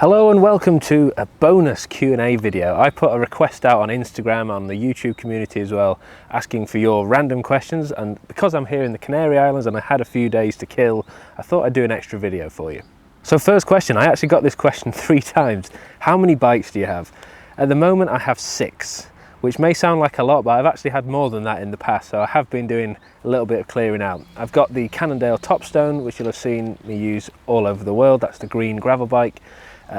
Hello and welcome to a bonus Q&A video. I put a request out on Instagram, on the YouTube community as well, asking for your random questions, and because I'm here in the Canary Islands and I had a few days to kill, I thought I'd do an extra video for you. So first question, I actually got this question 3 times. How many bikes do you have? At the moment I have 6, which may sound like a lot, but I've actually had more than that in the past, so I have been doing a little bit of clearing out. I've got the Cannondale Topstone, which you'll have seen me use all over the world. That's the green gravel bike.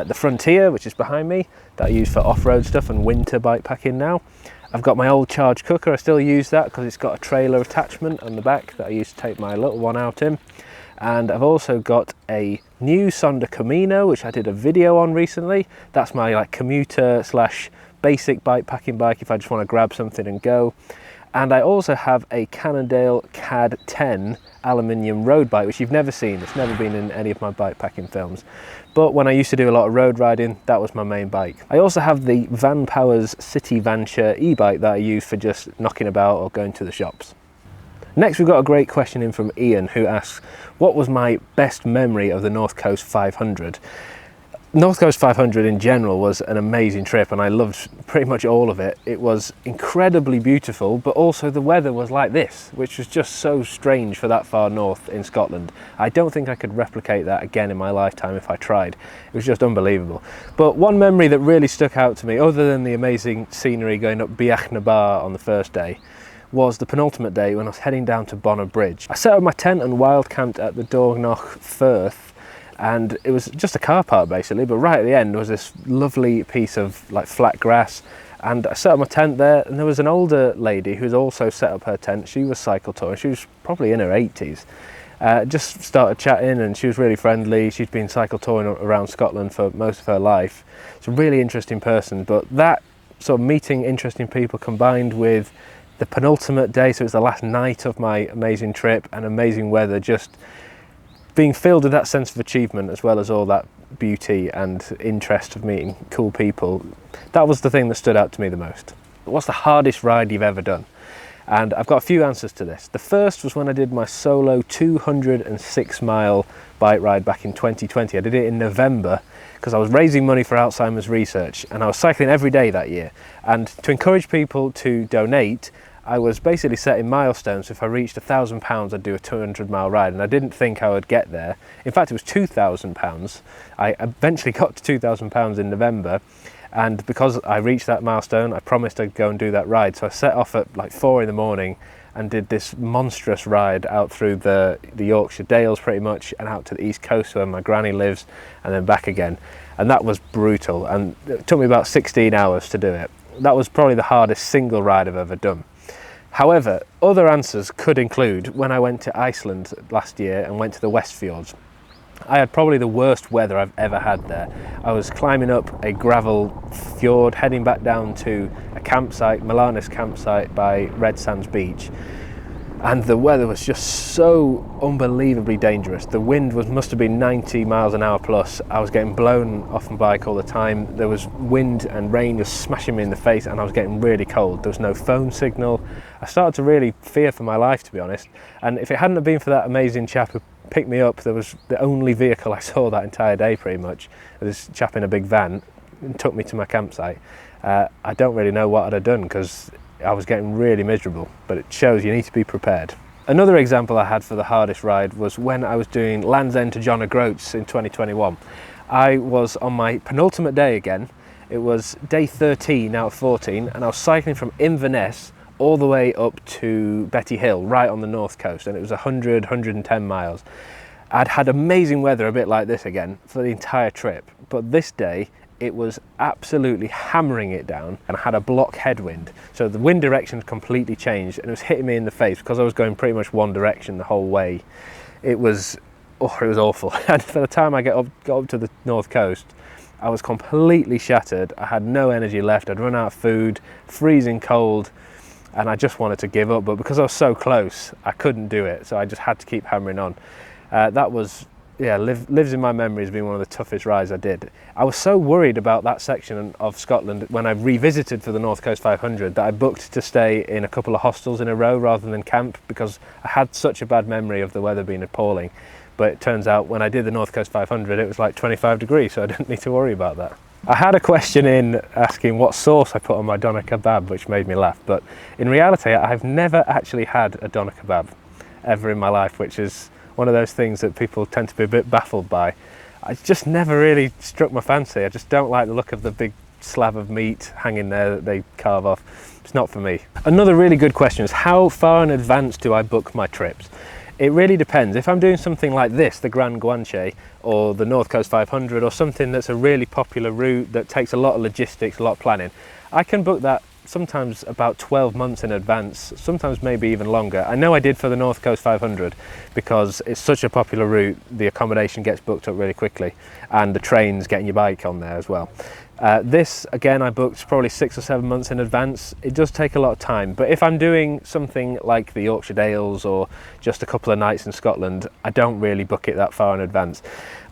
The Frontier, which is behind me, that I use for off-road stuff and winter bike packing now. I've got my old charge cooker. I still use that because it's got a trailer attachment on the back that I used to take my little one out in. And I've also got a new Sonda Camino, which I did a video on recently. That's my commuter slash basic bike packing bike if I just want to grab something and go. And I also have a Cannondale CAD 10 aluminium road bike, which you've never seen. It's never been in any of my bike packing films. But when I used to do a lot of road riding, that was my main bike. I also have the Van Powers City Vanture e-bike that I use for just knocking about or going to the shops. Next, we've got a great question in from Ian, who asks, what was my best memory of the North Coast 500? North Coast 500 in general was an amazing trip and I loved pretty much all of it. It was incredibly beautiful, but also the weather was like this, which was just so strange for that far north in Scotland. I don't think I could replicate that again in my lifetime if I tried. It was just unbelievable. But one memory that really stuck out to me, other than the amazing scenery going up Beach na Bar on the first day, was the penultimate day when I was heading down to Bonner Bridge. I set up my tent and wild camped at the Dornoch Firth, and it was just a car park basically, but right at the end was this lovely piece of flat grass, and I set up my tent there, and there was an older lady who's also set up her tent. She was cycle touring, she was probably in her 80s. Just started chatting and she was really friendly. She'd been cycle touring around Scotland for most of her life. It's a really interesting person, but that sort of meeting interesting people combined with the penultimate day, so it was the last night of my amazing trip and amazing weather, just being filled with that sense of achievement as well as all that beauty and interest of meeting cool people. That was the thing that stood out to me the most. What's the hardest ride you've ever done? And I've got a few answers to this. The first was when I did my solo 206-mile bike ride back in 2020. I did it in November because I was raising money for Alzheimer's research and I was cycling every day that year. And to encourage people to donate, I was basically setting milestones. If I reached £1,000, I'd do a 200-mile ride, and I didn't think I would get there. In fact, it was £2,000. I eventually got to £2,000 in November, and because I reached that milestone, I promised I'd go and do that ride. So I set off at 4 in the morning and did this monstrous ride out through the Yorkshire Dales pretty much, and out to the East Coast where my granny lives, and then back again. And that was brutal, and it took me about 16 hours to do it. That was probably the hardest single ride I've ever done. However, other answers could include when I went to Iceland last year and went to the Westfjords. I had probably the worst weather I've ever had there. I was climbing up a gravel fjord, heading back down to a campsite, Milanes campsite by Red Sands Beach. And the weather was just so unbelievably dangerous. The wind must have been 90 miles an hour plus. I was getting blown off my bike all the time. There was wind and rain just smashing me in the face, and I was getting really cold. There was no phone signal. I started to really fear for my life, to be honest. And if it hadn't have been for that amazing chap who picked me up, there was the only vehicle I saw that entire day pretty much. This chap in a big van and took me to my campsite. I don't really know what I'd have done because I was getting really miserable, but it shows you need to be prepared. Another example I had for the hardest ride was when I was doing Land's End to John O'Groats in 2021. I was on my penultimate day again. It was day 13 out of 14, and I was cycling from Inverness all the way up to Betty Hill, right on the north coast, and it was 110 miles. I'd had amazing weather, a bit like this again, for the entire trip, but this day it was absolutely hammering it down, and I had a block headwind, so the wind direction completely changed and it was hitting me in the face because I was going pretty much one direction the whole way. It was awful. And by the time I got up to the north coast, I was completely shattered. I had no energy left. I'd run out of food, freezing cold, and I just wanted to give up, but because I was so close I couldn't do it, so I just had to keep hammering on. That was lives in my memory as being one of the toughest rides I did. I was so worried about that section of Scotland when I revisited for the North Coast 500 that I booked to stay in a couple of hostels in a row rather than camp, because I had such a bad memory of the weather being appalling. but it turns out when I did the North Coast 500 it was like 25 degrees, so I didn't need to worry about that. I had a question in asking what sauce I put on my doner kebab, which made me laugh, but in reality I've never actually had a doner kebab ever in my life, which is one of those things that people tend to be a bit baffled by. I just never really struck my fancy. I just don't like the look of the big slab of meat hanging there that they carve off. It's not for me. Another really good question is, how far in advance do I book my trips? It really depends. If I'm doing something like this, the Grand Guanche or the North Coast 500, or something that's a really popular route that takes a lot of logistics, a lot of planning, I can book that sometimes about 12 months in advance, sometimes maybe even longer. I know I did for the North Coast 500 because it's such a popular route, the accommodation gets booked up really quickly and the train's getting your bike on there as well. This, again, I booked probably 6 or 7 months in advance. It does take a lot of time, but if I'm doing something like the Yorkshire Dales or just a couple of nights in Scotland, I don't really book it that far in advance.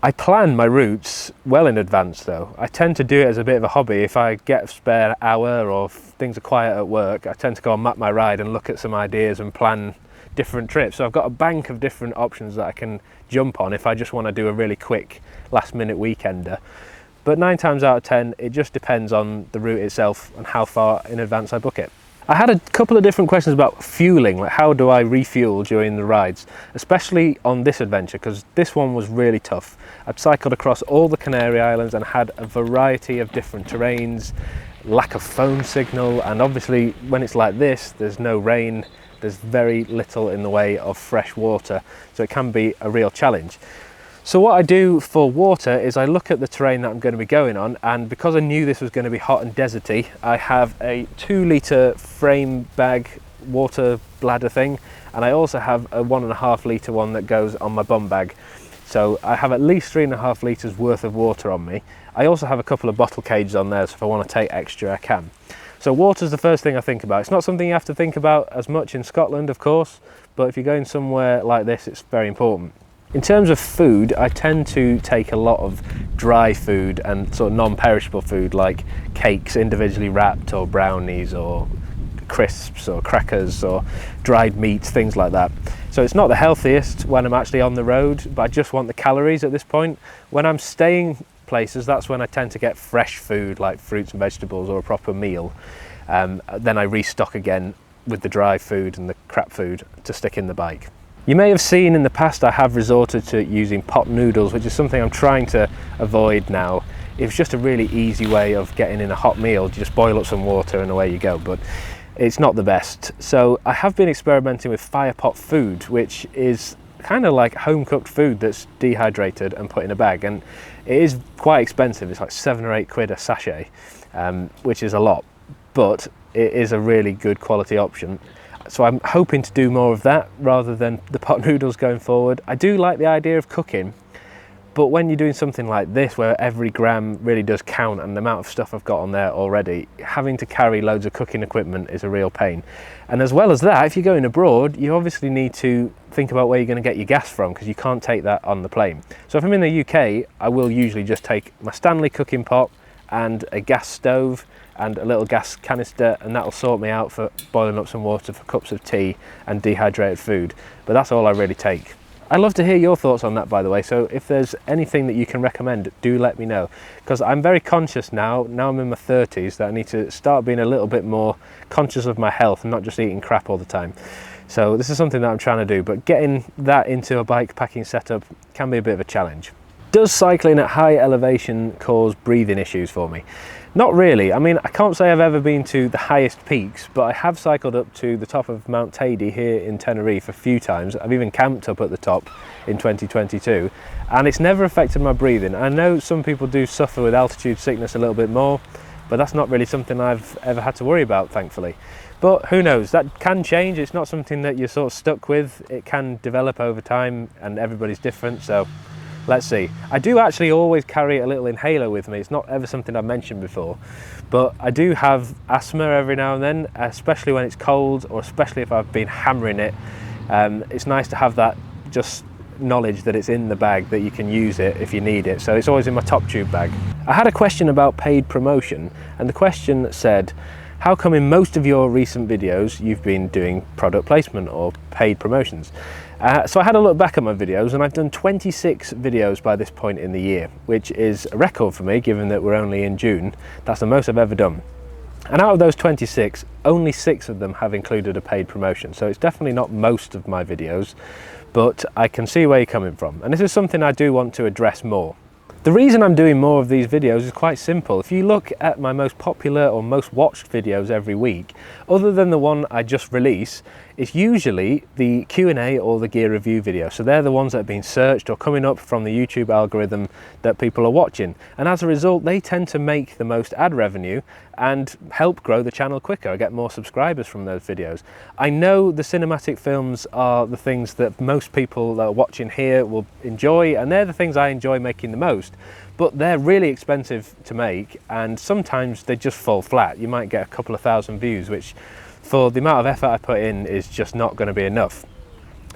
I plan my routes well in advance though. I tend to do it as a bit of a hobby. If I get a spare hour or if things are quiet at work, I tend to go and map my ride and look at some ideas and plan different trips. So I've got a bank of different options that I can jump on if I just want to do a really quick last minute weekender. But 9 times out of 10, it just depends on the route itself and how far in advance I book it. I had a couple of different questions about fueling, like how do I refuel during the rides, especially on this adventure, because this one was really tough. I'd cycled across all the Canary Islands and had a variety of different terrains, lack of phone signal, and obviously when it's like this, there's no rain, there's very little in the way of fresh water, so it can be a real challenge. So what I do for water is I look at the terrain that I'm going to be going on, and because I knew this was going to be hot and deserty, I have a 2-litre frame bag water bladder thing, and I also have a 1.5 litre one that goes on my bum bag. So I have at least 3.5 litres worth of water on me. I also have a couple of bottle cages on there, so if I want to take extra I can. So water's the first thing I think about. It's not something you have to think about as much in Scotland, of course, but if you're going somewhere like this, it's very important. In terms of food, I tend to take a lot of dry food and sort of non-perishable food like cakes individually wrapped, or brownies, or crisps, or crackers, or dried meats, things like that. So it's not the healthiest when I'm actually on the road, but I just want the calories at this point. When I'm staying places, that's when I tend to get fresh food like fruits and vegetables or a proper meal. Then I restock again with the dry food and the crap food to stick in the bike. You may have seen in the past I have resorted to using pot noodles, which is something I'm trying to avoid now. It's just a really easy way of getting in a hot meal. You just boil up some water and away you go, but it's not the best. So I have been experimenting with fire pot food, which is kind of like home cooked food that's dehydrated and put in a bag, and it is quite expensive. It's like 7 or 8 quid a sachet, which is a lot, but it is a really good quality option. So I'm hoping to do more of that rather than the pot noodles going forward. I do like the idea of cooking, but when you're doing something like this where every gram really does count and the amount of stuff I've got on there already, having to carry loads of cooking equipment is a real pain. And as well as that, if you're going abroad, you obviously need to think about where you're going to get your gas from, because you can't take that on the plane. So if I'm in the UK, I will usually just take my Stanley cooking pot and a gas stove and a little gas canister, and that'll sort me out for boiling up some water for cups of tea and dehydrated food. But that's all I really take. I'd love to hear your thoughts on that, by the way, so if there's anything that you can recommend, do let me know, because I'm very conscious now I'm in my 30s, that I need to start being a little bit more conscious of my health and not just eating crap all the time. So this is something that I'm trying to do, but getting that into a bike packing setup can be a bit of a challenge. Does cycling at high elevation cause breathing issues for me? Not really. I mean, I can't say I've ever been to the highest peaks, but I have cycled up to the top of Mount Teide here in Tenerife a few times. I've even camped up at the top in 2022, and it's never affected my breathing. I know some people do suffer with altitude sickness a little bit more, but that's not really something I've ever had to worry about, thankfully. But who knows, that can change. It's not something that you're sort of stuck with. It can develop over time, and everybody's different, so let's see. I do actually always carry a little inhaler with me. It's not ever something I've mentioned before, but I do have asthma every now and then, especially when it's cold, or especially if I've been hammering it. It's nice to have that just knowledge that it's in the bag, that you can use it if you need it. So it's always in my top tube bag. I had a question about paid promotion, and the question said, how come in most of your recent videos you've been doing product placement or paid promotions? So I had a look back at my videos, and I've done 26 videos by this point in the year, which is a record for me given that we're only in June. That's the most I've ever done. And out of those 26, only 6 of them have included a paid promotion. So it's definitely not most of my videos, but I can see where you're coming from. And this is something I do want to address more. The reason I'm doing more of these videos is quite simple. If you look at my most popular or most watched videos every week, other than the one I just released, it's usually the Q&A or the gear review video. So they're the ones that have been searched or coming up from the YouTube algorithm that people are watching. And as a result, they tend to make the most ad revenue and help grow the channel quicker. I get more subscribers from those videos. I know the cinematic films are the things that most people that are watching here will enjoy, and they're the things I enjoy making the most. But they're really expensive to make, and sometimes they just fall flat. You might get a couple of thousand views, which for the amount of effort I put in is just not going to be enough.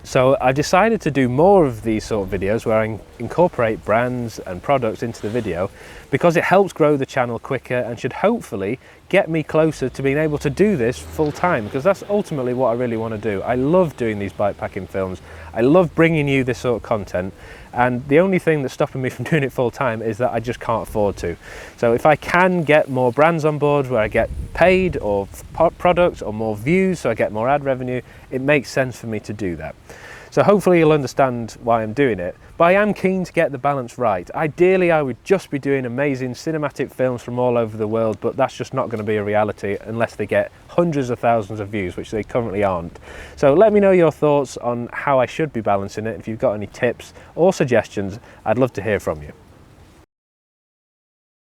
So I decided to do more of these sort of videos where I incorporate brands and products into the video, because it helps grow the channel quicker and should hopefully get me closer to being able to do this full time, because that's ultimately what I really want to do. I love doing these bikepacking films. I love bringing you this sort of content, and the only thing that's stopping me from doing it full time is that I just can't afford to. So if I can get more brands on board where I get paid, or products, or more views so I get more ad revenue, it makes sense for me to do that. So hopefully you'll understand why I'm doing it, but I am keen to get the balance right. Ideally, I would just be doing amazing cinematic films from all over the world, but that's just not going to be a reality unless they get hundreds of thousands of views, which they currently aren't. So let me know your thoughts on how I should be balancing it. If you've got any tips or suggestions, I'd love to hear from you.